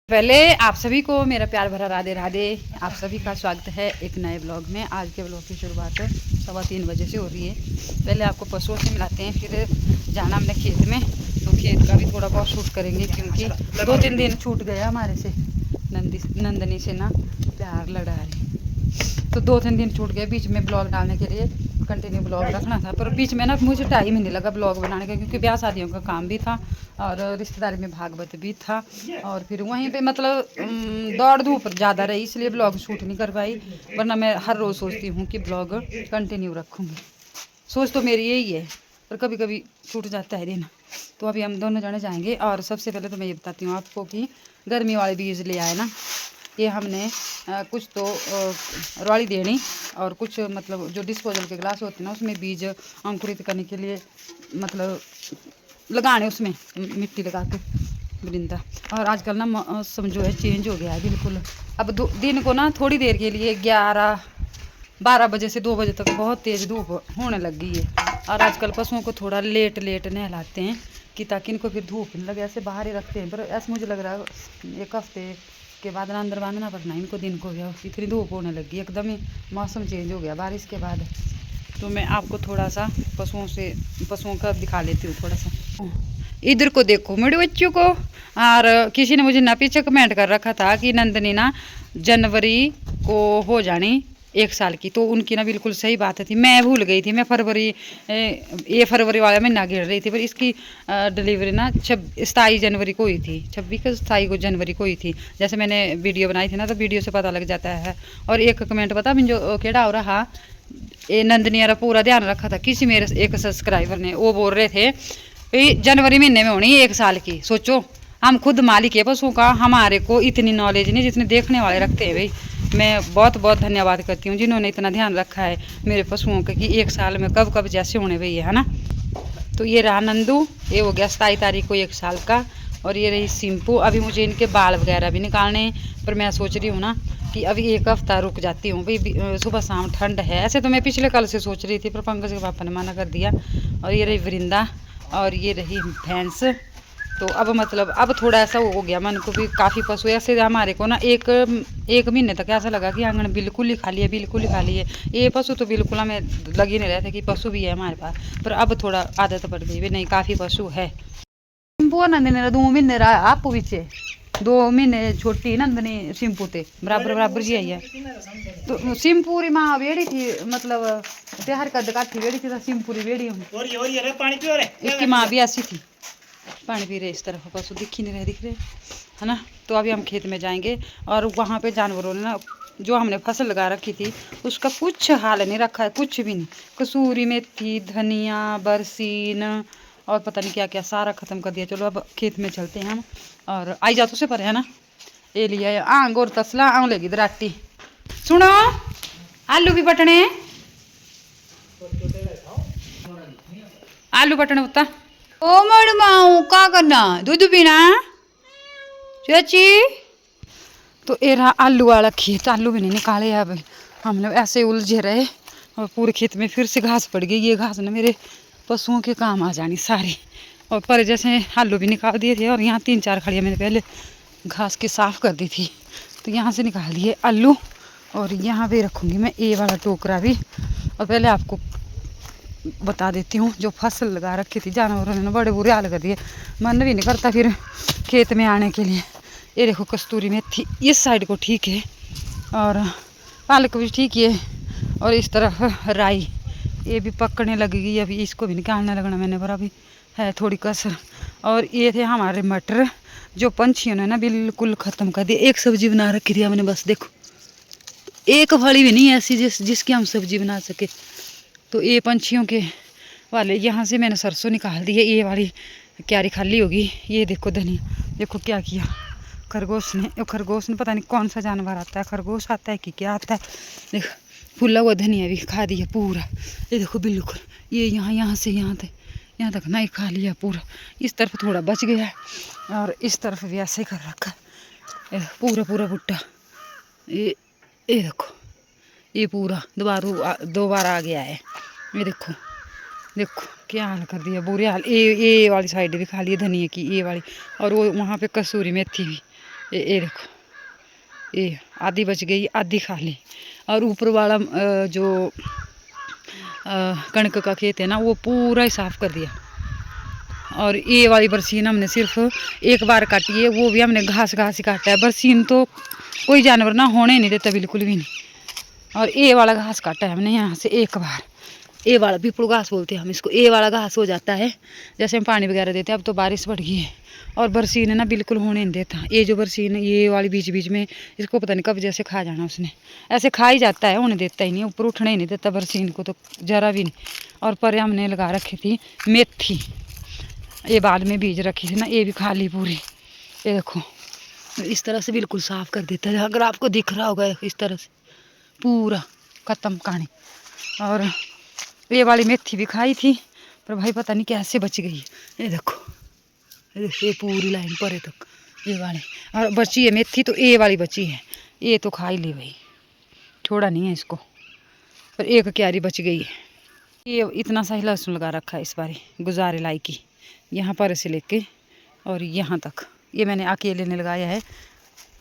पहले आप सभी को मेरा प्यार भरा राधे राधे। आप सभी का स्वागत है एक नए ब्लॉग में। आज के ब्लॉग की शुरुआत 3:15 बजे से हो रही है। पहले आपको पशुओं से मिलाते हैं, फिर जाना हमने खेत में, तो खेत का भी थोड़ा बहुत शूट करेंगे क्योंकि 2-3 दिन छूट गया हमारे से। नंदनी से ना प्यार लड़ा रही, तो 2-3 दिन छूट गए बीच में ब्लॉग डालने के लिए। कंटिन्यू ब्लॉग रखना था, पर बीच में ना मुझे टाइम ही नहीं लगा ब्लॉग बनाने का, क्योंकि ब्याह शादियों का काम भी था और रिश्तेदारी में भागवत भी था, और फिर वहीं पे मतलब दौड़ धूप ज़्यादा रही, इसलिए ब्लॉग शूट नहीं कर पाई। वरना मैं हर रोज़ सोचती हूँ कि ब्लॉग कंटिन्यू रखूँगी, सोच तो मेरी यही है, पर कभी कभी छूट जाता है दिन। तो अभी हम दोनों जने जाएंगे, और सबसे पहले तो मैं ये बताती हूँ आपको कि गर्मी वाले बीज ले आए ना, ये हमने कुछ तो रॉली देनी, और कुछ मतलब जो डिस्पोजल के गिलास होते हैं ना, उसमें बीज अंकुरित करने के लिए मतलब लगाने, उसमें मिट्टी लगा के वृंदा। और आजकल ना मौसम जो है चेंज हो गया है बिल्कुल। अब दिन को ना थोड़ी देर के लिए 11-12 बजे से 2 बजे तक बहुत तेज़ धूप होने लग गई है, और आजकल पशुओं को थोड़ा लेट नहलाते हैं कि ताकि इनको फिर धूप नहीं लगे, ऐसे बाहर ही रखते हैं। पर ऐसा मुझे लग रहा है 1 हफ्ते के बाद ना अंदर बांधना पड़ना इनको, दिन को गया इतनी धूप होने लगी, एकदम ही मौसम चेंज हो गया बारिश के बाद। तो मैं आपको थोड़ा सा पशुओं का दिखा लेती हूँ थोड़ा सा। इधर को देखो मेरे बच्चों को। और किसी ने मुझे ना पीछे कमेंट कर रखा था कि नंदनी ना जनवरी को हो जानी 1 साल की, तो उनकी ना बिल्कुल सही बात थी, मैं भूल गई थी। मैं ये फरवरी वाला महीना गिर रही थी, पर इसकी डिलीवरी ना 27 जनवरी को हुई थी, 26 को जनवरी को हुई थी। जैसे मैंने वीडियो बनाई थी ना, तो वीडियो से पता लग जाता है। और एक कमेंट पता मुझे केड़ा हो रहा, ये नंदनी पूरा ध्यान रखा था किसी मेरे एक सब्सक्राइबर ने, वो बोल रहे थे भाई जनवरी महीने में होनी 1 साल की। सोचो हम खुद मालिक है पशुओं का, हमारे को इतनी नॉलेज नहीं जितने देखने वाले रखते हैं। भाई मैं बहुत बहुत धन्यवाद करती हूँ जिन्होंने इतना ध्यान रखा है मेरे पशुओं का कि 1 साल में कब कब जैसे होने भाई है ना। तो ये रहा नंदू, ये हो गया 27 तारीख को 1 साल का। और ये रही सिंपू। अभी मुझे इनके बाल वगैरह भी निकालने, पर मैं सोच रही हूँ ना कि अभी 1 हफ्ता रुक जाती हूँ भाई, सुबह शाम ठंड है। ऐसे तो मैं पिछले कल से सोच रही थी, पर पंकज के पापा ने मना कर दिया। और ये रही वृंदा, और ये रही भैंस। तो अब मतलब अब थोड़ा ऐसा हो गया मन को भी, काफ़ी पशु ऐसे हमारे को ना एक महीने तक ऐसा लगा कि आंगन बिल्कुल ही खाली है, बिल्कुल ही खाली है। ये पशु तो बिल्कुल हमें लग ही नहीं रहे थे कि पशु भी है हमारे पास, पर अब थोड़ा आदत पड़ गई भी, नहीं काफ़ी पशु है। सिंपू नंदनी 2 महीने रहा आपू पीछे, 2 महीने छोटी नंदनी सिंपू थे बराबर बराबर जी आई है। तो सिंपूरी माँ वेड़ी थी, मतलब त्योहार का काठी वेड़ी थी, तो सिंपूरी वेड़ी हूँ। इसकी माँ भी ऐसी थी, पानी पी रहे इस तरफ, पशु दिख ही नहीं रहे, दिख रहे है ना। तो अभी हम खेत में जाएंगे, और वहाँ पे जानवरों ने ना जो हमने फसल लगा रखी थी उसका कुछ हाल नहीं रखा है, कुछ भी नहीं। कसूरी मेथी, धनिया, बरसीन और पता नहीं क्या क्या सारा ख़त्म कर दिया। चलो अब खेत में चलते हैं हम, और आई जा तो से पर है ना, ये लिया आंग और तसला आँग लेगी दराटी। सुनो आलू भी बटने, आलू बटने उतना। ओ मड़माऊ का करना, दूध पीना चाची। तो ये रहा आलू वाला खेत, आलू भी नहीं निकाले अब, हम लोग ऐसे उलझे रहे, और पूरे खेत में फिर से घास पड़ गई। ये घास ना मेरे पशुओं के काम आ जानी सारी। और पर जैसे आलू भी निकाल दिए थे, और यहाँ 3-4 खड़िया मैंने पहले घास की साफ़ कर दी थी, तो यहाँ से निकाल दिए आलू। और यहाँ पे रखूँगी मैं ये वाला टोकरा भी। और पहले आपको बता देती हूँ, जो फसल लगा रखी थी जानवरों ने बड़े बुरे हाल कर दिए, मन भी नहीं करता फिर खेत में आने के लिए। ये देखो कस्तूरी मेथी इस साइड को ठीक है, और पालक भी ठीक है, और इस तरफ राई ये भी पकने लगेगी, अभी इसको भी निकालने लगना मैंने, पर अभी है थोड़ी कसर। और ये थे हमारे मटर, जो पंछियों ने ना बिल्कुल ख़त्म कर दिया। एक सब्जी बना रखी थी हमने, बस देखो एक फली भी नहीं ऐसी जिसकी हम सब्जी बना सके। तो ये पंछियों के वाले, यहाँ से मैंने सरसों निकाल दी है, ये वाली क्यारी खाली होगी। ये देखो धनिया, देखो क्या किया खरगोश ने। खरगोश ने पता नहीं कौन सा जानवर आता है, खरगोश आता है कि क्या आता है। देखो फूला हुआ धनिया भी खा दिया पूरा, ये देखो बिल्कुल। ये यहाँ से यहाँ तक नहीं खा लिया पूरा। इस तरफ थोड़ा बच गया है, और इस तरफ भी ऐसे ही कर रखा है पूरा पूरा भुट्टा। ये देखो ये पूरा दोबारा आ गया है। ये देखो देखो क्या हाल कर दिया, बुरे हाल। ये वाली साइड भी खा ली धनिया की, ये वाली। और वो वहाँ पे कसूरी मेथी भी ये देखो, ये आधी बच गई, आधी खा ली। और ऊपर वाला जो कणक का खेत है ना, वो पूरा ही साफ कर दिया। और ये वाली बरसीन हमने सिर्फ एक बार काटी है, वो भी हमने घास घास ही काटा है। बरसीन तो कोई जानवर ना होने नहीं देता, बिल्कुल भी नहीं। और ये वाला घास काटा है हमने यहाँ से एक बार। ये वाला पिपड़ू घास बोलते हैं हम इसको। ये वाला घास हो जाता है जैसे हम पानी वगैरह देते हैं। अब तो बारिश बढ़ गई है और बरसीन है ना बिल्कुल होने नहीं देता। ये जो बरसीन है, ये वाली बीच बीच में इसको पता नहीं कब जैसे खा जाना उसने। ऐसे खा ही जाता है, होने देता ही नहीं, ऊपर उठने ही नहीं देता बरसीन को तो जरा भी नहीं। और पर हमने लगा रखी थी मेथी, ये बाद में बीज रखी थी ना, ये भी खा ली पूरी। ये देखो इस तरह से बिल्कुल साफ कर देता है। अगर आपको दिख रहा होगा इस तरह से पूरा खत्म कहानी। और ये वाली मेथी भी खाई थी, पर भाई पता नहीं कैसे बच गई। ये देखो, ये पूरी लाइन पर है तक ये वाली। और बची है मेथी तो ये वाली बची है, ये तो खा ही ली भाई, छोड़ा नहीं है इसको। पर एक क्यारी बच गई है। ये इतना सा ही लहसुन लगा रखा है इस बारी, गुजारे लाई की, यहाँ पर से लेके और यहाँ तक। ये मैंने अकेले ने लगाया है।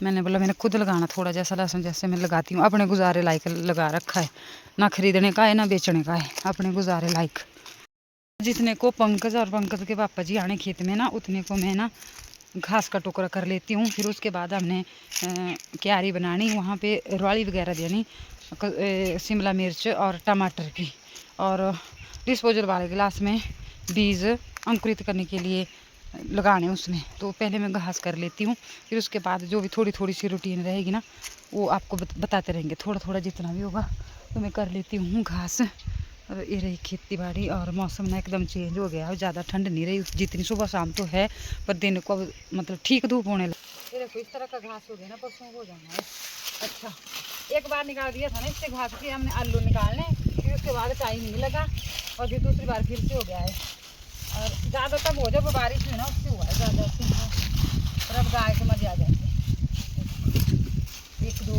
मैंने बोला मैंने खुद लगाना थोड़ा जैसा लहसुन जैसे मैं लगाती हूँ, अपने गुजारे लायक लगा रखा है। ना खरीदने का है ना बेचने का है, अपने गुजारे लायक। जितने को पंकज और पंकज के पापा जी आने खेत में ना, उतने को मैं ना घास का टुकड़ा कर लेती हूँ। फिर उसके बाद हमने क्यारी बनानी, वहाँ पे रवाड़ी वगैरह देनी, शिमला मिर्च और टमाटर की। और डिस्पोजल वाले गिलास में बीज अंकुरित करने के लिए लगाने उसमें। तो पहले मैं घास कर लेती हूँ, फिर उसके बाद जो भी थोड़ी थोड़ी सी रूटीन रहेगी ना, वो आपको बताते रहेंगे। थोड़ा थोड़ा जितना भी होगा तो मैं कर लेती हूँ घास। और ये रही खेती बाड़ी। और मौसम ना एकदम चेंज हो गया है, ज़्यादा ठंड नहीं रही जितनी सुबह शाम तो है, पर दिन को मतलब ठीक धूप होने लगी। देखो इस तरह का घास हो गया ना, पशुओं को हो जाना है। अच्छा, एक बार निकाल दिया था ना इससे घास के हमने आलू निकालने, फिर उसके बाद टाइम नहीं लगा, और फिर दूसरी बार फिर से हो गया है। और ज़्यादा तब हो जब बारिश हुई ना, उससे हुआ है ज़्यादा से। और अब गाय के मजे आ जाते हैं। एक दो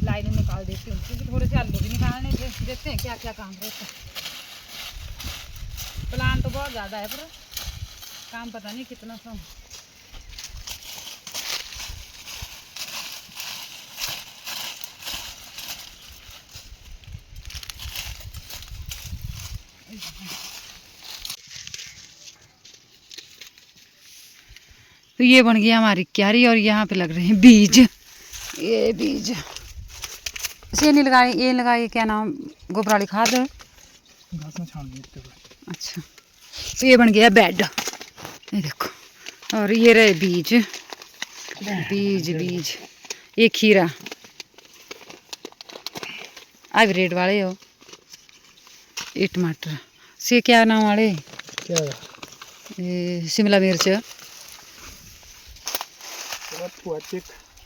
लाइनें निकाल देती हूँ, क्योंकि थोड़े से आलू भी निकालने थे। देखते हैं क्या क्या काम रहता है। प्लान तो बहुत ज़्यादा है, पर काम पता नहीं कितना सा। तो ये बन गया हमारी क्यारी, और यहाँ पे लग रहे हैं बीज। ये बीज से नहीं लगाए, ये लगाए क्या नाम, गोबर वाली खाद। घास में छान दिए। अच्छा, तो ये बन गया बेड, ये देखो। और ये रहे बीज, बीज बीज। ये खीरा हाइब्रिड वाले हो। ये टमाटर से क्या नाम वाले, क्या ये शिमला मिर्च,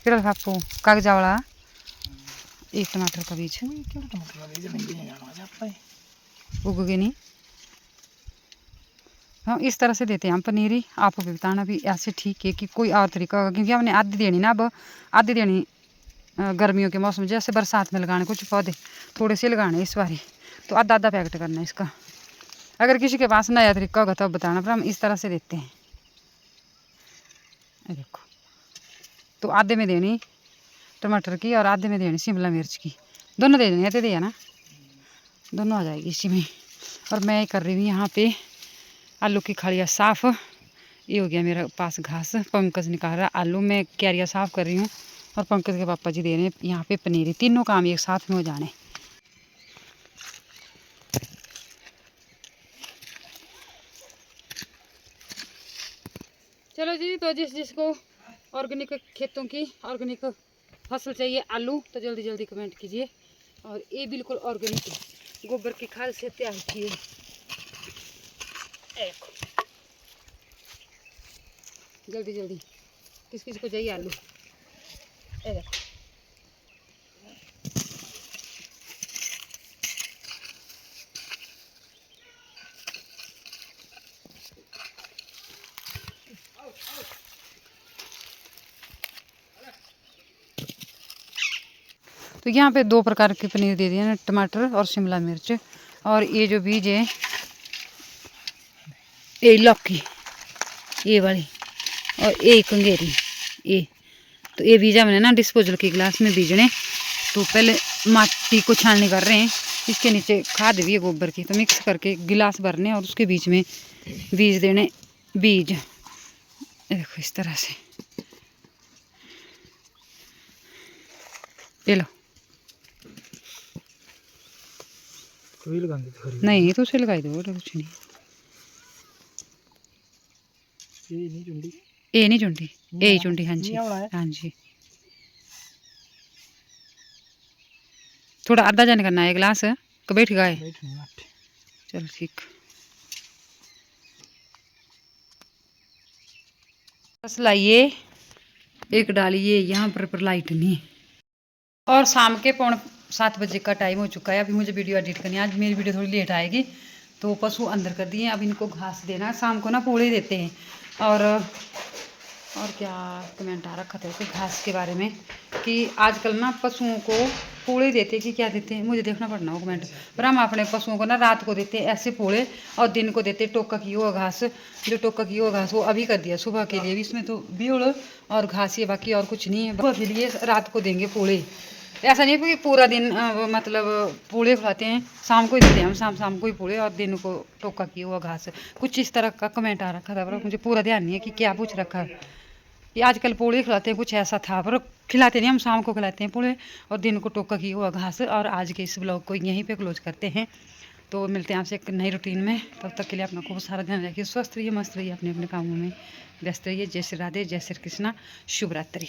खापू कागजा वाला। एक टमाटर का बीज उग गए नहीं। हम इस तरह से देते हैं हम पनीरी। आपको भी बताना भी ऐसे ठीक है कि कोई और तरीका होगा, क्योंकि हमने आधी देनी ना, अब आधी देनी गर्मियों के मौसम, जैसे बरसात में लगाने कुछ पौधे थोड़े से लगाने इस बारी, तो आधा आधा पैकेट करना है इसका। अगर किसी के पास नया तरीका होगा तो बताना, पर हम इस तरह से देते हैं। देखो, तो आधे में देनी टमाटर की और आधे में देनी शिमला मिर्च की, दोनों दे देनी, दिया ना, दोनों आ जाएगी इसी में। और मैं कर रही हूँ यहाँ पे आलू की खड़िया साफ। ये हो गया मेरे पास घास। पंकज निकाल रहा आलू, में क्यारियाँ साफ कर रही हूँ, और पंकज के पापा जी दे रहे हैं यहाँ पे पनीरी। तीनों काम एक साथ में हो जाने। चलो जी, तो जिसको ऑर्गेनिक खेतों की ऑर्गेनिक फसल चाहिए आलू, तो जल्दी जल्दी कमेंट कीजिए। और ये बिल्कुल ऑर्गेनिक गोबर की खाद से तैयार किए। जल्दी जल्दी किस किस को चाहिए आलू, देखो। तो यहाँ पे दो प्रकार की पनीर दे दिया ना, टमाटर और शिमला मिर्च। और ये जो बीज है, ये लौकी ये वाली, और ये कंगेरी, ये तो ये बीजा मैंने ना डिस्पोजल के गिलास में बीजने। तो पहले माटी को छाननी कर रहे हैं, इसके नीचे खाद भी है गोबर की, तो मिक्स करके गिलास भरने और उसके बीच में बीज देने। बीज देखो इस तरह से, ये लो। नहीं तो उसे लगाई दो, कुछ नहीं। ये नहीं चुंडी, यही चुंडी। हाँ जी हाँ जी। थोड़ा आधा जन करना है गिलास को, बैठ गए। चल ठीक। बस लाइए एक डालिए, यहाँ पर लाइट नहीं। और शाम के 6:45 बजे का टाइम हो चुका है। अभी मुझे वीडियो एडिट करनी है, आज मेरी वीडियो थोड़ी लेट आएगी। तो पशु अंदर कर दिए, अब इनको घास देना है। शाम को ना पूड़े देते हैं। और क्या कमेंट आ रखा था इसके घास के बारे में कि आजकल ना पशुओं को पूड़े देते कि क्या देते हैं, मुझे देखना पड़ना हो कमेंट पर। हम अपने पशुओं को ना रात को देते ऐसे पूड़े, और दिन को देते टोका की हुआ घास। जो टोका की हुआ घास वो अभी कर दिया सुबह के लिए, इसमें तो बीड़ और घास, ये बाकी और कुछ नहीं है। सुबह के लिए रात को देंगे पूड़े। ऐसा नहीं है कि पूरा दिन मतलब पूड़े खिलाते हैं, शाम को ही देते हैं हम, शाम को ही पूड़े और दिन को टोका की हुआ घास। कुछ इस तरह का कमेंट आ रखा था, पर मुझे पूरा ध्यान नहीं है कि क्या पूछ रखा है। ये आजकल पूड़े खिलाते हैं, कुछ ऐसा था, पर खिलाते नहीं, हम शाम को खिलाते हैं पूड़े और दिन को टोका की हुआ घास। और आज के इस ब्लॉग को यहीं पे क्लोज करते हैं। तो मिलते हैं आपसे एक नई रूटीन में, तब तक के लिए अपना खूब सारा ध्यान रखिए, स्वस्थ रहिए, मस्त रहिए, अपने अपने कामों में व्यस्त रहिए। जय श्री राधे, जय श्री कृष्णा, शुभ रात्रि।